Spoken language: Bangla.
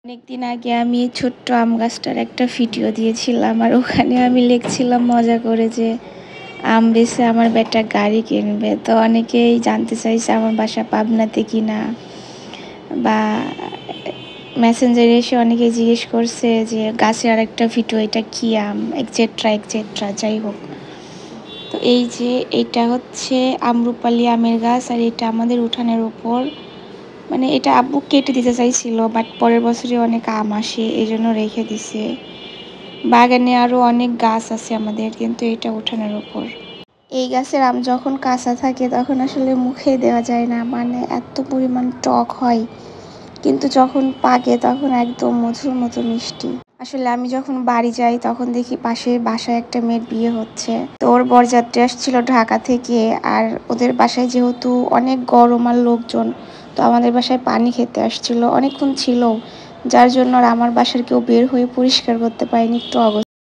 অনেকদিন আগে আমি ছোট্ট আম গাছটার একটা ভিডিও দিয়েছিলাম, আর ওখানে আমি লিখছিলাম মজা করে যে আম বেচে আমার বেটা গাড়ি কিনবে। তো অনেকেই জানতে চাইছে আমার বাসা পাবনাতে কিনা, বা মেসেঞ্জারে এসে অনেকে জিজ্ঞেস করছে যে গাছের আর একটা ভিডিও, এটা কি আম, এক্সেট্রা এক্সেট্রা। যাই হোক, তো এই যে এটা হচ্ছে আমরুপালি আমের গাছ, আর এটা আমাদের উঠানের উপর, মানে এটা আব্বু কেটে দিতে চাইছিল, বাট পরের বছরে অনেক আম আসে এই জন্য রেখে দিছে। বাগানে আরও অনেক গাছ আছে আমাদের, কিন্তু এটা উঠানের উপর। এই গাছের আম যখন কাঁচা থাকে তখন আসলে মুখে দেওয়া যায় না, মানে এত পরিমাণ টক হয়, কিন্তু যখন পাকে তখন একদম মধুর মতো মিষ্টি। আসলে আমি যখন বাড়ি যাই তখন দেখি পাশে বাসায় একটা মেয়ের বিয়ে হচ্ছে। তো ওর বরযাত্রী আসছিল ঢাকা থেকে, আর ওদের বাসায় যেহেতু অনেক গরম আর লোকজন, তো আমাদের বাসায় পানি খেতে আসছিল, অনেকক্ষণ ছিল, যার জন্য আর আমার বাসার কেউ বের হয়ে পরিষ্কার করতে পারেনি, একটু